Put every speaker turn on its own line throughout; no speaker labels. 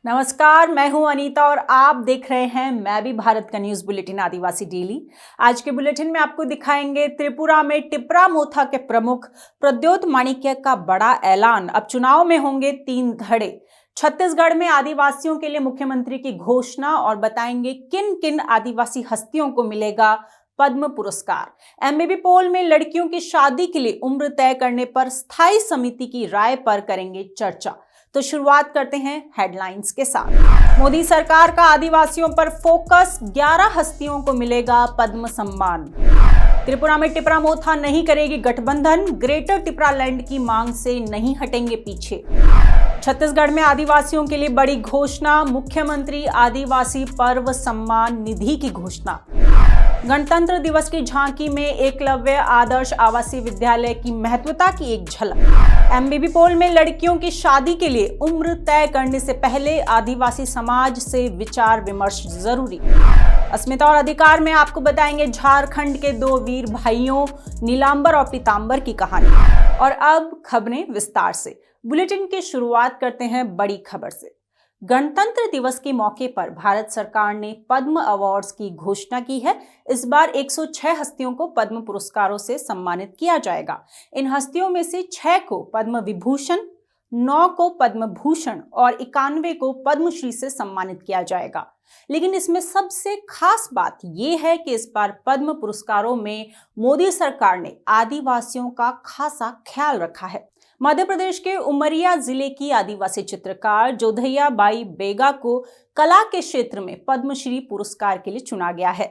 नमस्कार, मैं हूं अनीता और आप देख रहे हैं मैं भी भारत का न्यूज बुलेटिन आदिवासी डेली। आज के बुलेटिन में आपको दिखाएंगे त्रिपुरा में टिपरा मोथा के प्रमुख प्रद्योत माणिक्य का बड़ा ऐलान। अब चुनाव में होंगे 3 धड़े। छत्तीसगढ़ में आदिवासियों के लिए मुख्यमंत्री की घोषणा और बताएंगे किन किन आदिवासी हस्तियों को मिलेगा पद्म पुरस्कार। एमबीबी पोल में लड़कियों की शादी के लिए उम्र तय करने पर स्थायी समिति की राय पर करेंगे चर्चा। तो शुरुआत करते हैं हेडलाइंस के साथ। मोदी सरकार का आदिवासियों पर फोकस, 11 हस्तियों को मिलेगा पद्म सम्मान। त्रिपुरा में टिपरा मोथा नहीं करेगी गठबंधन, ग्रेटर टिपरा लैंड की मांग से नहीं हटेंगे पीछे। छत्तीसगढ़ में आदिवासियों के लिए बड़ी घोषणा, मुख्यमंत्री आदिवासी पर्व सम्मान निधि की घोषणा। गणतंत्र दिवस की झांकी में एकलव्य आदर्श आवासीय विद्यालय की महत्वता की एक झलक। एमबीबी पोल में लड़कियों की शादी के लिए उम्र तय करने से पहले आदिवासी समाज से विचार विमर्श जरूरी। अस्मिता और अधिकार में आपको बताएंगे झारखंड के 2 वीर भाइयों नीलांबर और पीतांबर की कहानी। और अब खबरें विस्तार से। बुलेटिन की शुरुआत करते हैं बड़ी खबर से। गणतंत्र दिवस के मौके पर भारत सरकार ने पद्म अवार्ड्स की घोषणा की है। इस बार 106 हस्तियों को पद्म पुरस्कारों से सम्मानित किया जाएगा। इन हस्तियों में से 6 को पद्म विभूषण, 9 को पद्म भूषण और 91 को पद्मश्री से सम्मानित किया जाएगा। लेकिन इसमें सबसे खास बात यह है कि इस बार पद्म पुरस्कारों में मोदी सरकार ने आदिवासियों का खासा ख्याल रखा है। मध्य प्रदेश के उमरिया जिले की आदिवासी चित्रकार जोधैया बाई बेगा को कला के क्षेत्र में पद्मश्री पुरस्कार के लिए चुना गया है।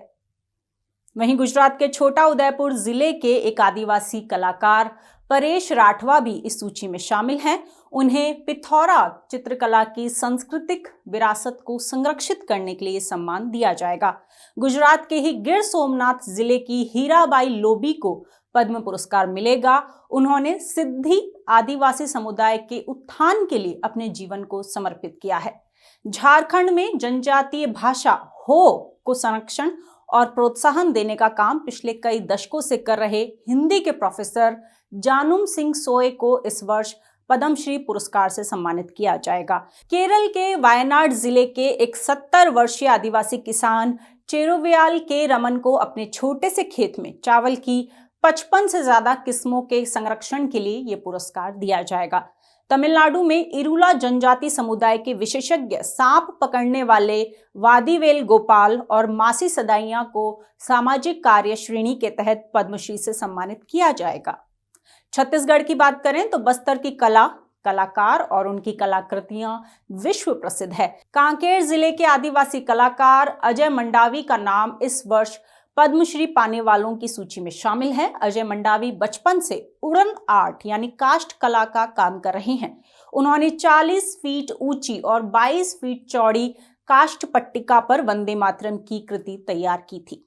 वहीं गुजरात के छोटा उदयपुर जिले के एक आदिवासी कलाकार परेश राठवा भी इस सूची में शामिल हैं। उन्हें पिथौरा चित्रकला की सांस्कृतिक विरासत को संरक्षित करने के लिए सम्मान दिया जाएगा। गुजरात के ही गिर सोमनाथ जिले की हीराबाई लोबी को पद्म पुरस्कार मिलेगा। उन्होंने सिद्धि आदिवासी समुदाय के उत्थान के लिए अपने जीवन को समर्पित किया है। झारखंड में जनजातीय भाषा हो को संरक्षण और प्रोत्साहन देने का काम पिछले कई दशकों से कर रहे हिंदी के प्रोफेसर जानुम सिंह सोए को इस वर्ष पद्मश्री पुरस्कार से सम्मानित किया जाएगा। केरल के वायनाड जिले के एक 70 वर्षीय आदिवासी किसान चेरुवियाल के रमन को अपने छोटे से खेत में चावल की 55 से ज्यादा किस्मों के संरक्षण के लिए यह पुरस्कार दिया जाएगा। तमिलनाडु में इरुला जनजाति समुदाय के विशेषज्ञ सांप पकड़ने वाले वादीवेल गोपाल और मासी सदाइया को सामाजिक कार्य श्रेणी के तहत पद्मश्री से सम्मानित किया जाएगा। छत्तीसगढ़ की बात करें तो बस्तर की कला, कलाकार और उनकी कलाकृतियां विश्व प्रसिद्ध है। कांकेर जिले के आदिवासी कलाकार अजय मंडावी का नाम इस वर्ष पद्मश्री पाने वालों की सूची में शामिल है। अजय मंडावी बचपन से उड़न आर्ट यानी काष्ठ कला का काम कर रहे हैं। उन्होंने 40 फीट ऊंची और 22 फीट चौड़ी काष्ठ पट्टिका पर वंदे मातरम की कृति तैयार की थी।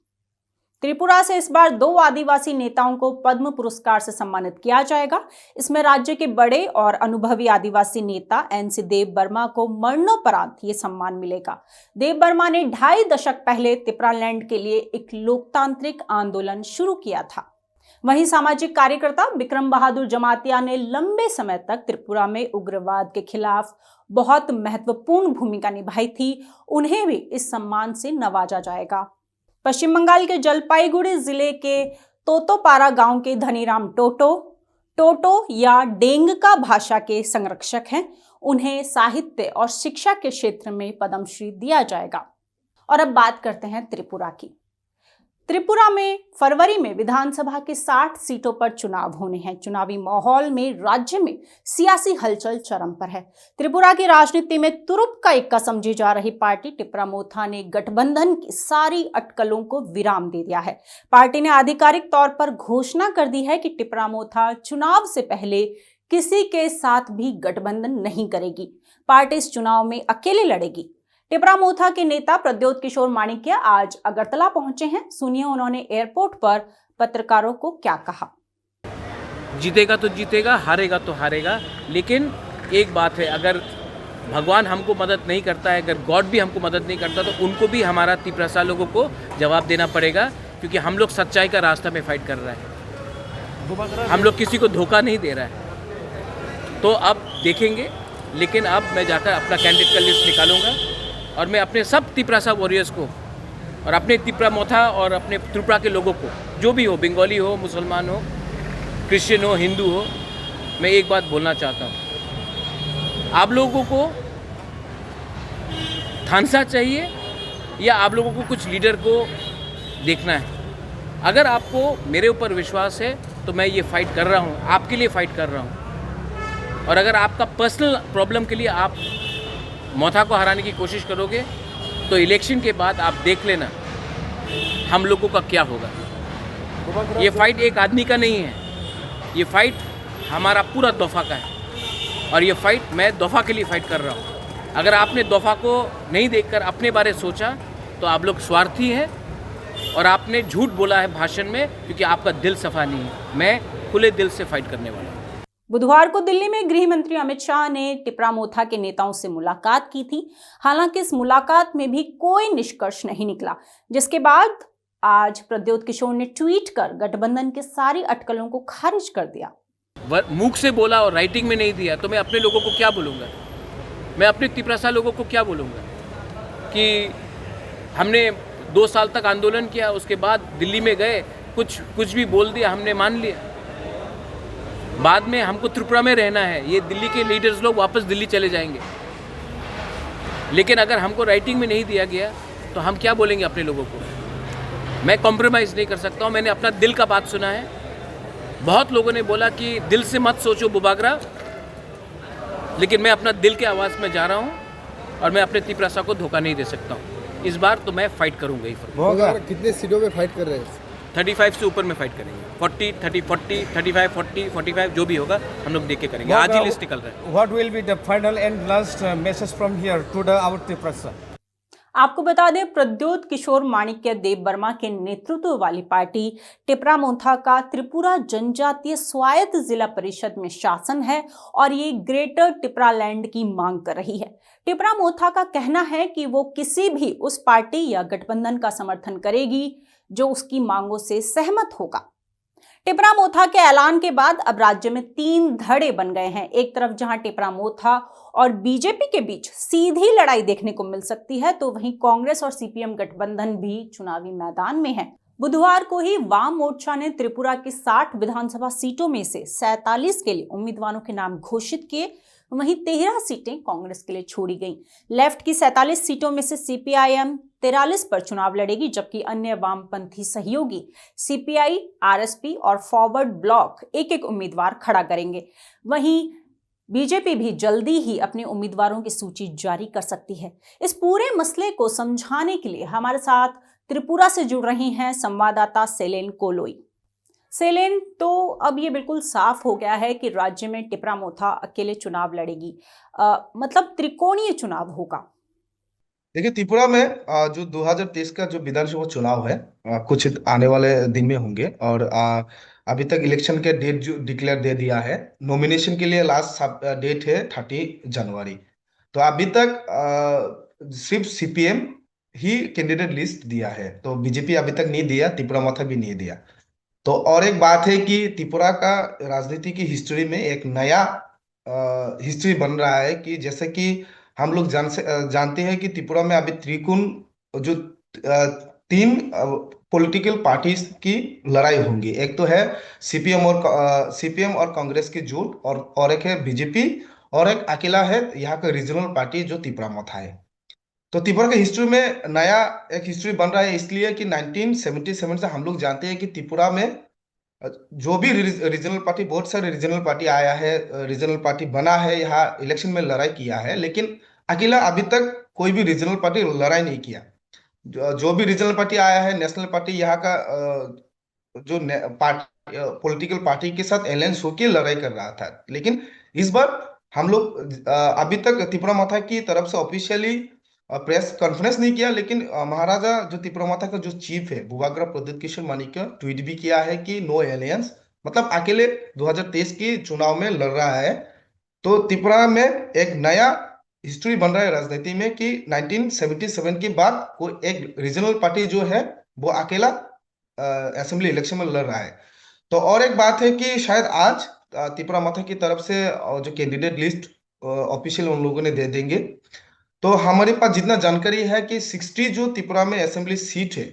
त्रिपुरा से इस बार 2 आदिवासी नेताओं को पद्म पुरस्कार से सम्मानित किया जाएगा। इसमें राज्य के बड़े और अनुभवी आदिवासी नेता एनसी देव बर्मा को मरणोपरांत ये सम्मान मिलेगा। देव बर्मा ने 2.5 दशक पहले त्रिपुरा लैंड के लिए एक लोकतांत्रिक आंदोलन शुरू किया था। वहीं सामाजिक कार्यकर्ता विक्रम बहादुर जमातिया ने लंबे समय तक त्रिपुरा में उग्रवाद के खिलाफ बहुत महत्वपूर्ण भूमिका निभाई थी। उन्हें भी इस सम्मान से नवाजा जाएगा। पश्चिम बंगाल के जलपाईगुड़ी जिले के तोतोपारा गांव के धनीराम टोटो या डेंगका भाषा के संरक्षक हैं। उन्हें साहित्य और शिक्षा के क्षेत्र में पद्मश्री दिया जाएगा। और अब बात करते हैं त्रिपुरा की। त्रिपुरा में फरवरी में विधानसभा के 60 सीटों पर चुनाव होने हैं। चुनावी माहौल में राज्य में सियासी हलचल चरम पर है। त्रिपुरा की राजनीति में तुरुप का इक्का समझी जा रही पार्टी टिपरा मोथा ने गठबंधन की सारी अटकलों को विराम दे दिया है। पार्टी ने आधिकारिक तौर पर घोषणा कर दी है कि टिपरा मोथा चुनाव से पहले किसी के साथ भी गठबंधन नहीं करेगी। पार्टी इस चुनाव में अकेले लड़ेगी। टिपरा मोथा के नेता प्रद्योत किशोर माणिक्य आज अगरतला पहुंचे हैं। सुनिए उन्होंने एयरपोर्ट पर पत्रकारों को क्या कहा।
जीतेगा तो जीतेगा, हारेगा तो हारेगा, लेकिन एक बात है, अगर भगवान हमको मदद नहीं करता है, अगर गॉड भी हमको मदद नहीं करता, तो उनको भी हमारा तिपरासा लोगों को जवाब देना पड़ेगा, क्योंकि हम लोग सच्चाई का रास्ता में फाइट कर रहा है। हम लोग किसी को धोखा नहीं दे रहा है। तो अब देखेंगे लेकिन अब मैं जाकर अपना कैंडिडेट का लिस्ट निकालूंगा और मैं अपने सब तिपरासा वॉरियर्स को और अपने तिपरा मोथा और अपने त्रिपुरा के लोगों को, जो भी हो, बंगाली हो, मुसलमान हो, क्रिश्चियन हो, हिंदू हो, मैं एक बात बोलना चाहता हूँ। आप लोगों को थानसा चाहिए या आप लोगों को कुछ लीडर को देखना है? अगर आपको मेरे ऊपर विश्वास है तो मैं ये फाइट कर रहा हूँ, आपके लिए फाइट कर रहा हूँ। और अगर आपका पर्सनल प्रॉब्लम के लिए आप मोथा को हराने की कोशिश करोगे तो इलेक्शन के बाद आप देख लेना हम लोगों का क्या होगा। ये फाइट एक आदमी का नहीं है, ये फाइट हमारा पूरा दफा का है और ये फाइट मैं दफा के लिए फाइट कर रहा हूँ। अगर आपने दफा को नहीं देखकर अपने बारे सोचा तो आप लोग स्वार्थी हैं और आपने झूठ बोला है भाषण में, क्योंकि आपका दिल सफा नहीं है। मैं खुले दिल से फाइट करने वाला हूँ।
बुधवार को दिल्ली में गृह मंत्री अमित शाह ने टिपरा मोथा के नेताओं से मुलाकात की थी। हालांकि इस मुलाकात में भी कोई निष्कर्ष नहीं निकला, जिसके बाद आज प्रद्योत किशोर ने ट्वीट कर गठबंधन के सारी अटकलों को खारिज कर दिया।
मुख से बोला और राइटिंग में नहीं दिया तो मैं अपने लोगों को क्या बोलूँगा? मैं अपने तिपरासा लोगों को क्या बोलूँगा कि हमने 2 साल तक आंदोलन किया, उसके बाद दिल्ली में गए, कुछ भी बोल दिया, हमने मान लिया। बाद में हमको त्रिपुरा में रहना है, ये दिल्ली के लीडर्स लोग वापस दिल्ली चले जाएंगे। लेकिन अगर हमको राइटिंग में नहीं दिया गया तो हम क्या बोलेंगे अपने लोगों को? मैं कॉम्प्रोमाइज़ नहीं कर सकता हूँ। मैंने अपना दिल का बात सुना है। बहुत लोगों ने बोला कि दिल से मत सोचो बुबागरा, लेकिन मैं अपना दिल के आवाज़ में जा रहा हूँ और मैं अपने तिपरासा को धोखा नहीं दे सकता हूँ। इस बार तो मैं फाइट करूँगा ही।
कितने सीटों में फाइट कर रहे हैं?
35 से ऊपर में फाइट करेंगे। 40, 30, 40, 35, 40, 45 जो भी होगा हम लोग देख के करेंगे। आज ही लिस्ट निकल रहा है।
What will be the final and last message from here to our Tiprasa?
आपको बता दें, प्रद्योत किशोर माणिक्य देव वर्मा के नेतृत्व वाली पार्टी टिपरा मोथा का त्रिपुरा जनजातीय स्वायत्त जिला परिषद में शासन है और ये ग्रेटर टिपरा लैंड की मांग कर रही है। टिपरा मोथा का कहना है कि वो किसी भी उस पार्टी या गठबंधन का समर्थन करेगी जो उसकी मांगों से सहमत होगा। टिपरा मोथा के ऐलान के बाद अब राज्य में 3 धड़े बन गए हैं। एक तरफ जहां टिपरा मोथा और बीजेपी के बीच सीधी लड़ाई देखने को मिल सकती है, तो वहीं कांग्रेस और सीपीएम गठबंधन भी चुनावी मैदान में है। बुधवार को ही वाम मोर्चा ने त्रिपुरा की 60 विधानसभा सीटों में से 47 के लिए उम्मीदवारों के नाम घोषित किए, वहीं 13 सीटें कांग्रेस के लिए छोड़ी गईं। लेफ्ट की 47 सीटों में से सीपीआईएम 43 पर चुनाव लड़ेगी, जबकि अन्य वामपंथी सहयोगी सीपीआई, आरएसपी और फॉरवर्ड ब्लॉक एक उम्मीदवार खड़ा करेंगे। वहीं बीजेपी भी जल्दी ही अपने उम्मीदवारों की सूची जारी कर सकती है। इस पूरे मसले को समझाने के लिए हमारे साथ त्रिपुरा से जुड़ रही हैं संवाददाता सेलेन कोलोई। सेलेन, तो अब ये बिल्कुल साफ हो गया है कि राज्य में टिपरा मोथा अकेले चुनाव लड़ेगी, मतलब त्रिकोणीय चुनाव होगा।
देखिए, त्रिपुरा में जो 2023 का जो विधानसभा चुनाव है कुछ आने वाले दिन में होंगे और अभी तक इलेक्शन के डेट जो डिक्लेयर दे दिया है। नॉमिनेशन के लिए लास्ट डेट है 30 जनवरी। तो अभी तक सिर्फ सीपीएम ही कैंडिडेट लिस्ट दिया है, तो बीजेपी अभी तक नहीं दिया, त्रिपुरा मोथा भी नहीं दिया। तो और एक बात है कि त्रिपुरा का राजनीति की हिस्ट्री में एक नया हिस्ट्री बन रहा है कि जैसे कि हम लोग जानते हैं कि त्रिपुरा में अभी त्रिकोण जो 3 पॉलिटिकल पार्टीज की लड़ाई होंगी। एक तो है सीपीएम और कांग्रेस की जुट, और एक है बीजेपी, और एक अकेला है यहाँ का रीजनल पार्टी जो त्रिपुरा मोथा है। तो त्रिपुरा के हिस्ट्री में नया एक हिस्ट्री बन रहा है, इसलिए कि 1977 से हम लोग जानते हैं कि त्रिपुरा में जो भी रीजनल पार्टी, बहुत सारे रीजनल पार्टी आया है, रीजनल पार्टी बना है, यहाँ इलेक्शन में लड़ाई किया है, लेकिन अकेला अभी तक कोई भी रीजनल पार्टी लड़ाई नहीं किया। जो भी रीजनल पार्टी आया है, नेशनल पार्टी यहाँ का जो पार्टी पॉलिटिकल पार्टी के साथ अलायंस होकर लड़ाई कर रहा था। लेकिन इस बार हम लोग अभी तक त्रिपुरा मोथा की तरफ से ऑफिशियली प्रेस कॉन्फ्रेंस नहीं किया, लेकिन महाराजा जो त्रिपुरा मोथा का जो चीफ है बुबागरा प्रद्योत किशोर माणिक्य ट्वीट भी किया है कि नो एलियंस, मतलब अकेले 2023 की चुनाव में लड़ रहा है। तो त्रिपुरा में एक नया हिस्ट्री बन रहा है राजनीति में कि 1977 के बाद कोई एक रीजनल पार्टी जो है वो अकेला असेंबली इलेक्शन में लड़ रहा है। तो और एक बात है कि शायद आज त्रिपुरा मोथा की तरफ से जो कैंडिडेट लिस्ट ऑफिशियल उन लोगों ने दे देंगे। तो हमारे पास जितना जानकारी है कि 60 जो त्रिपुरा में असेंबली सीट है,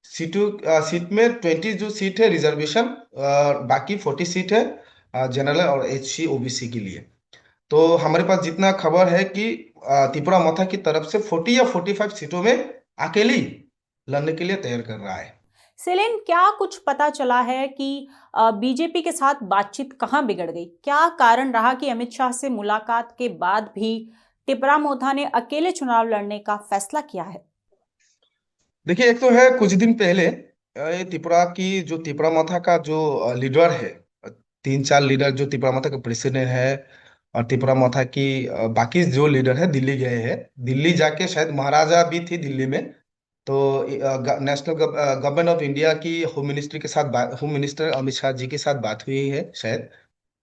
सीट में 20 जो सीट है रिजर्वेशन, बाकी 40 सीट है जनरल और एचसी ओबीसी के लिए। तो हमारे पास जितना खबर है कि त्रिपुरा मथा की तरफ से 40 या 45 सीटों में अकेले ही लड़ने के लिए तैयार कर रहा है।
सेलिन, क्या कुछ पता चला है कि बीजेपी के साथ बातचीत कहाँ बिगड़ गई? क्या कारण रहा कि अमित शाह से मुलाकात के बाद भी त्रिपुरा मोथा ने अकेले चुनाव लड़ने का फैसला किया है?
देखिए, एक तो है कुछ दिन पहले ये त्रिपुरा की जो त्रिपुरा मथा का जो लीडर है, 3-4 लीडर जो त्रिपुरा मथा का प्रेसिडेंट है और त्रिपुरा मथा की बाकी जो लीडर है दिल्ली गए हैं। दिल्ली जाके शायद महाराजा भी थी दिल्ली में। तो नेशनल गवर्नमेंट ऑफ इंडिया की होम मिनिस्ट्री के साथ होम मिनिस्टर अमित शाह जी के साथ बात हुई है शायद।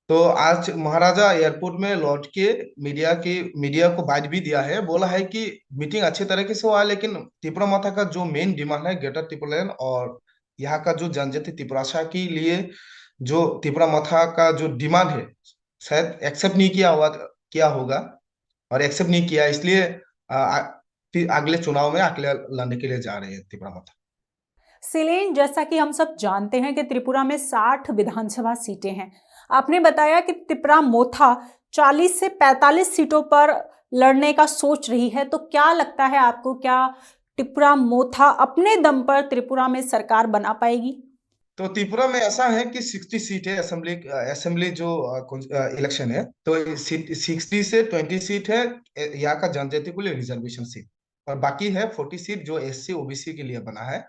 तो आज महाराजा एयरपोर्ट में लौट के मीडिया को बात भी दिया है, बोला है कि मीटिंग अच्छे तरीके से हुआ, लेकिन त्रिपुरा माता का जो मेन डिमांड है ग्रेटर त्रिपुरालैंड और यहाँ का जो जनजाति त्रिपुराशा के लिए जो त्रिपुरा माता का जो डिमांड है शायद एक्सेप्ट नहीं किया होगा और एक्सेप्ट नहीं किया, इसलिए फिर अगले चुनाव में अकेले लड़ने के लिए जा रहे हैं त्रिपुरा माता।
सेलिन, जैसा कि हम सब जानते हैं कि त्रिपुरा में 60 विधानसभा सीटें हैं। आपने बताया कि त्रिपुरा मोथा 40 से 45 सीटों पर लड़ने का सोच रही है, तो क्या लगता है आपको, क्या त्रिपुरा मोथा अपने दम पर त्रिपुरा में सरकार बना पाएगी?
तो त्रिपुरा में ऐसा है कि 60 सीट है असेंबली जो इलेक्शन है, तो 60 से 20 सीट है यहाँ का जनजाति के लिए रिजर्वेशन सीट, और बाकी है 40 सीट जो एससी ओबीसी के लिए बना है।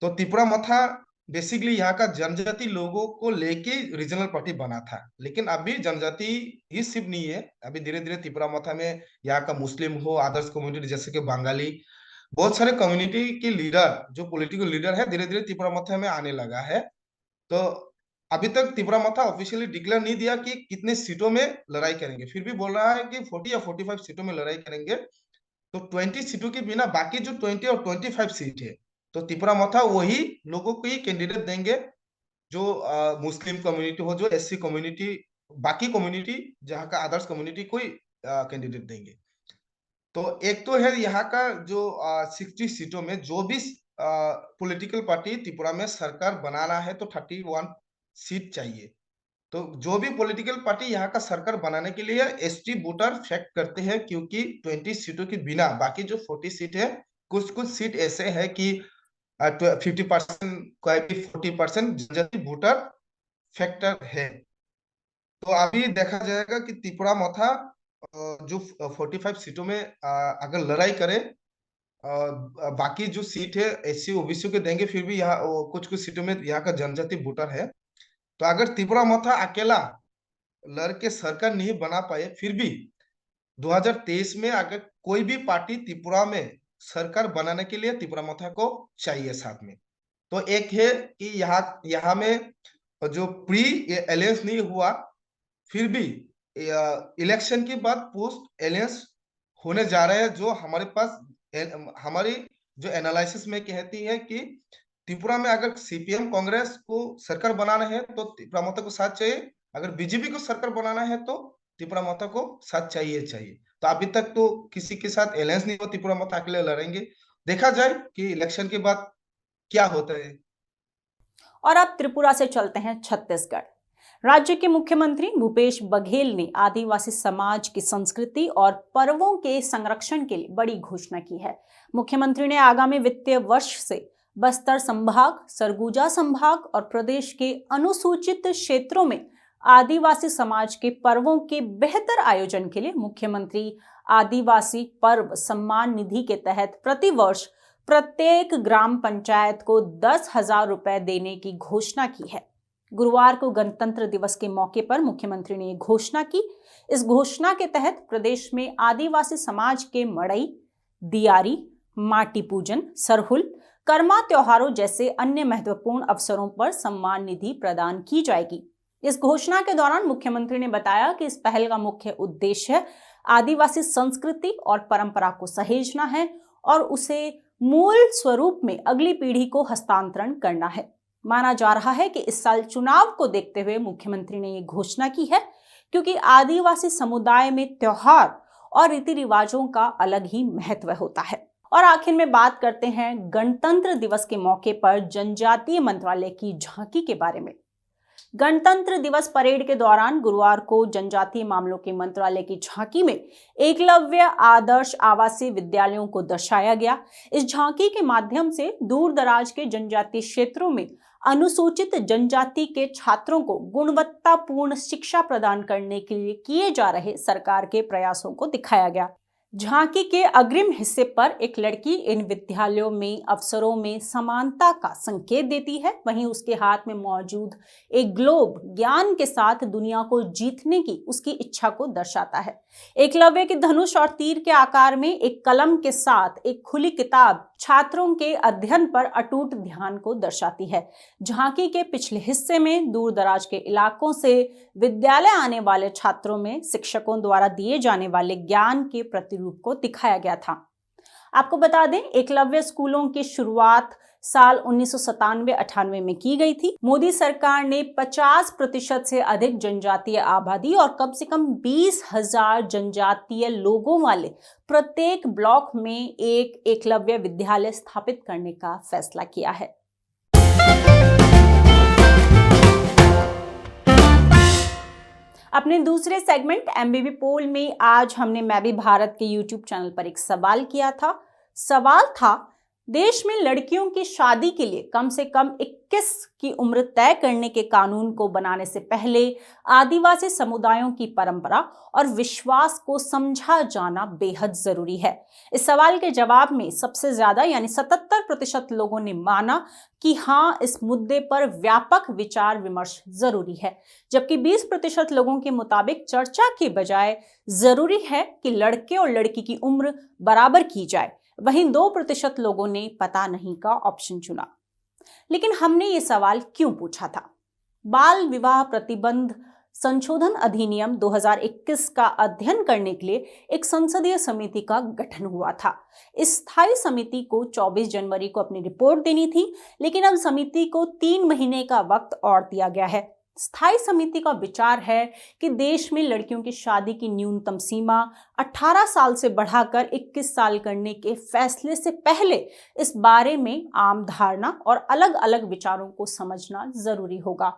तो त्रिपुरा मथा बेसिकली यहाँ का जनजाति लोगों को लेके रीजनल पार्टी बना था, लेकिन अभी जनजाति ही सिर्फ नहीं है, अभी धीरे धीरे त्रिपुरा मथा में यहाँ का मुस्लिम हो, अदर्स कम्युनिटी जैसे कि बंगाली, बहुत सारे कम्युनिटी के लीडर जो पॉलिटिकल लीडर है धीरे धीरे त्रिपुरा मथा में आने लगा है। तो अभी तक त्रिपुरा मथा ऑफिशियली डिक्लेयर नहीं दिया कि कितने सीटों में लड़ाई करेंगे, फिर भी बोल रहा है कि 40 या 45 सीटों में लड़ाई करेंगे। तो 20 सीटों के बिना बाकी जो 20 और 25 सीट है, तो त्रिपुरा मथा वही लोगों को ही कैंडिडेट देंगे जो मुस्लिम कम्युनिटी हो, जो एससी कम्युनिटी, बाकी कम्युनिटी जहाँ का अदर्स कम्युनिटी कोई कैंडिडेट देंगे। तो एक तो है यहाँ का जो 60 सीटों में जो भी पॉलिटिकल पार्टी त्रिपुरा में सरकार बनाना है तो 31 सीट चाहिए। तो जो भी पॉलिटिकल पार्टी यहाँ का सरकार बनाने के लिए एसटी वोटर फैक्ट करते हैं, क्योंकि 20 सीटों के बिना बाकी जो 40 सीट है, कुछ कुछ सीट ऐसे है कि 50% कोई भी 40% जनजाति वोटर फैक्टर है। तो अभी देखा जाएगा कि त्रिपुरा मथा जो 45 सीटों में अगर लड़ाई करे, बाकी जो सीट है एससी ओबीसी के देंगे, फिर भी यहाँ कुछ कुछ सीटों में यहाँ का जनजाति वोटर है। तो अगर त्रिपुरा मथा अकेला लड़ के सरकार नहीं बना पाए, फिर भी 2023 में अगर कोई भी पार्टी त्रिपुरा में सरकार बनाने के लिए त्रिपुरा मथा को चाहिए साथ में। तो एक है कि यहाँ में जो प्री अलायंस नहीं हुआ, फिर भी इलेक्शन के बाद पोस्ट अलायंस होने जा रहा है, जो हमारे पास हमारी जो एनालिसिस में कहती है कि त्रिपुरा में अगर सीपीएम कांग्रेस को सरकार बनाना है तो त्रिपुरा माता को साथ चाहिए, अगर बीजेपी को सरकार बनाना है तो त्रिपुरा माता को साथ चाहिए। तो अभी तक तो किसी के साथ अलायंस नहीं हुआ, त्रिपुरा माता अकेले लड़ेंगे। देखा जाए कि इलेक्शन के बाद क्या होता है।
और अब त्रिपुरा से चलते हैं छत्तीसगढ़। राज्य के मुख्यमंत्री भूपेश बघेल ने आदिवासी समाज की संस्कृति और पर्वों के संरक्षण के लिए बड़ी घोषणा की है। मुख्यमंत्री ने आगामी वित्तीय वर्ष से बस्तर संभाग, सरगुजा संभाग और प्रदेश के अनुसूचित क्षेत्रों में आदिवासी समाज के पर्वों के बेहतर आयोजन के लिए मुख्यमंत्री आदिवासी पर्व सम्मान निधि के तहत प्रतिवर्ष प्रत्येक ग्राम पंचायत को 10,000 रुपए देने की घोषणा की है। गुरुवार को गणतंत्र दिवस के मौके पर मुख्यमंत्री ने घोषणा की। इस घोषणा के तहत प्रदेश में आदिवासी समाज के मड़ई, दियारी, माटी पूजन, सरहुल, कर्मा त्योहारों जैसे अन्य महत्वपूर्ण अवसरों पर सम्मान निधि प्रदान की जाएगी। इस घोषणा के दौरान मुख्यमंत्री ने बताया कि इस पहल का मुख्य उद्देश्य आदिवासी संस्कृति और परंपरा को सहेजना है और उसे मूल स्वरूप में अगली पीढ़ी को हस्तांतरण करना है। माना जा रहा है कि इस साल चुनाव को देखते हुए मुख्यमंत्री ने ये घोषणा की है, क्योंकि आदिवासी समुदाय में त्योहार और रीति रिवाजों का अलग ही महत्व होता है। और आखिर में बात करते हैं गणतंत्र दिवस के मौके पर जनजातीय मंत्रालय की झांकी के बारे में। गणतंत्र दिवस परेड के दौरान गुरुवार को जनजातीय मामलों के मंत्रालय की झांकी में एकलव्य आदर्श आवासीय विद्यालयों को दर्शाया गया। इस झांकी के माध्यम से दूर दराज के जनजातीय क्षेत्रों में अनुसूचित जनजाति के छात्रों को गुणवत्तापूर्ण शिक्षा प्रदान करने के लिए किए जा रहे सरकार के प्रयासों को दिखाया गया। झांकी के अग्रिम हिस्से पर एक लड़की इन विद्यालयों में अवसरों में समानता का संकेत देती है, वहीं उसके हाथ में मौजूद एक ग्लोब ज्ञान के साथ दुनिया को जीतने की उसकी इच्छा को दर्शाता है। एकलव्य के धनुष और तीर के आकार में एक कलम के साथ एक खुली किताब छात्रों के अध्ययन पर अटूट ध्यान को दर्शाती है। झांकी के पिछले हिस्से में दूर दराज के इलाकों से विद्यालय आने वाले छात्रों में शिक्षकों द्वारा दिए जाने वाले ज्ञान के प्रतिरूप को दिखाया गया था। आपको बता दें, एकलव्य स्कूलों की शुरुआत साल 1997-98 में की गई थी। मोदी सरकार ने 50% से अधिक जनजातीय आबादी और कम से कम 20,000 जनजातीय लोगों वाले प्रत्येक ब्लॉक में एक एकलव्य विद्यालय स्थापित करने का फैसला किया है। अपने दूसरे सेगमेंट एमबीबी पोल में आज हमने मैं भी भारत के यूट्यूब चैनल पर एक सवाल किया था। सवाल था, देश में लड़कियों की शादी के लिए कम से कम 21 की उम्र तय करने के कानून को बनाने से पहले आदिवासी समुदायों की परंपरा और विश्वास को समझा जाना बेहद जरूरी है। इस सवाल के जवाब में सबसे ज्यादा यानी 77% लोगों ने माना कि हाँ, इस मुद्दे पर व्यापक विचार विमर्श जरूरी है, जबकि 20% लोगों के मुताबिक चर्चा के बजाय जरूरी है कि लड़के और लड़की की उम्र बराबर की जाए। वहीं 2% लोगों ने पता नहीं का ऑप्शन चुना। लेकिन हमने ये सवाल क्यों पूछा था? बाल विवाह प्रतिबंध संशोधन अधिनियम 2021 का अध्ययन करने के लिए एक संसदीय समिति का गठन हुआ था। इस स्थायी समिति को 24 जनवरी को अपनी रिपोर्ट देनी थी, लेकिन अब समिति को 3 महीने का वक्त और दिया गया है। स्थायी समिति का विचार है कि देश में लड़कियों की शादी की न्यूनतम सीमा 18 साल से बढ़ाकर 21 साल करने के फैसले से पहले इस बारे में आम धारणा और अलग अलग विचारों को समझना जरूरी होगा।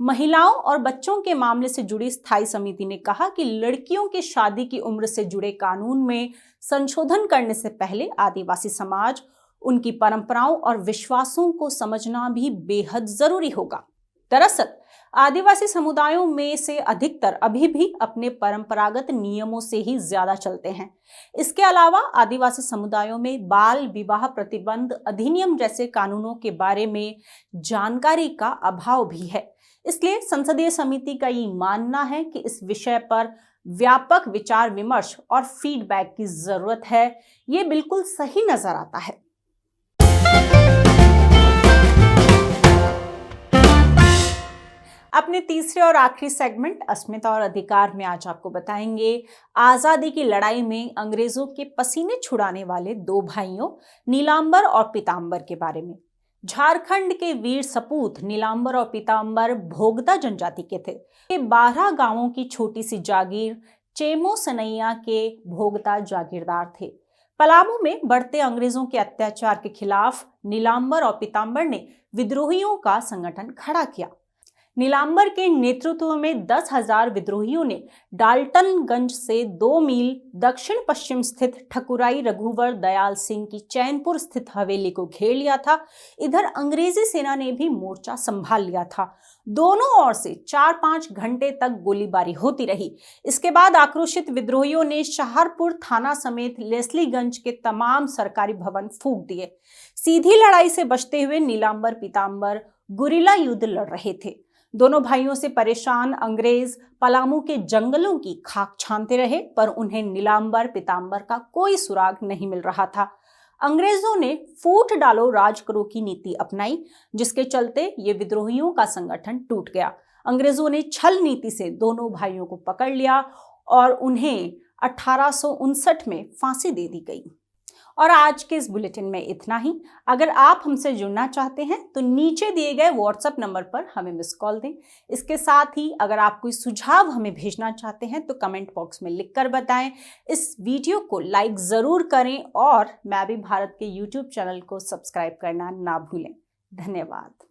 महिलाओं और बच्चों के मामले से जुड़ी स्थायी समिति ने कहा कि लड़कियों की शादी की उम्र से जुड़े कानून में संशोधन करने से पहले आदिवासी समाज, उनकी परंपराओं और विश्वासों को समझना भी बेहद जरूरी होगा। दरअसल आदिवासी समुदायों में से अधिकतर अभी भी अपने परंपरागत नियमों से ही ज्यादा चलते हैं। इसके अलावा आदिवासी समुदायों में बाल विवाह प्रतिबंध अधिनियम जैसे कानूनों के बारे में जानकारी का अभाव भी है। इसलिए संसदीय समिति का ये मानना है कि इस विषय पर व्यापक विचार विमर्श और फीडबैक की जरूरत है। ये बिल्कुल सही नजर आता है। अपने तीसरे और आखिरी सेगमेंट अस्मिता और अधिकार में आज आपको बताएंगे आजादी की लड़ाई में अंग्रेजों के पसीने छुड़ाने वाले 2 भाइयों नीलांबर और पीतांबर के बारे में। झारखंड के वीर सपूत नीलांबर और पीतांबर भोगता जनजाति के थे। ये 12 गांवों की छोटी सी जागीर चेमो सनैया के भोगता जागीरदार थे। पलामू में बढ़ते अंग्रेजों के अत्याचार के खिलाफ नीलांबर और पीतांबर ने विद्रोहियों का संगठन खड़ा किया। नीलांबर के नेतृत्व में 10,000 विद्रोहियों ने डाल्टनगंज से 2 मील दक्षिण पश्चिम स्थित ठकुराई रघुवर दयाल सिंह की चैनपुर स्थित हवेली को घेर लिया था। इधर अंग्रेजी सेना ने भी मोर्चा संभाल लिया था। दोनों ओर से 4-5 घंटे तक गोलीबारी होती रही। इसके बाद आक्रोशित विद्रोहियों ने शाहरपुर थाना समेत लेस्लीगंज के तमाम सरकारी भवन फूंक दिए। सीधी लड़ाई से बचते हुए नीलांबर पीतांबर गुरिल्ला युद्ध लड़ रहे थे। दोनों भाइयों से परेशान अंग्रेज पलामू के जंगलों की खाक छानते रहे, पर उन्हें नीलांबर पीतांबर का कोई सुराग नहीं मिल रहा था। अंग्रेजों ने फूट डालो राज करो की नीति अपनाई, जिसके चलते ये विद्रोहियों का संगठन टूट गया। अंग्रेजों ने छल नीति से दोनों भाइयों को पकड़ लिया और उन्हें 1859 में फांसी दे दी गई। और आज के इस बुलेटिन में इतना ही। अगर आप हमसे जुड़ना चाहते हैं तो नीचे दिए गए व्हाट्सएप नंबर पर हमें मिस कॉल दें। इसके साथ ही अगर आप कोई सुझाव हमें भेजना चाहते हैं तो कमेंट बॉक्स में लिखकर बताएं। इस वीडियो को लाइक ज़रूर करें और मैं भी भारत के यूट्यूब चैनल को सब्सक्राइब करना ना भूलें। धन्यवाद।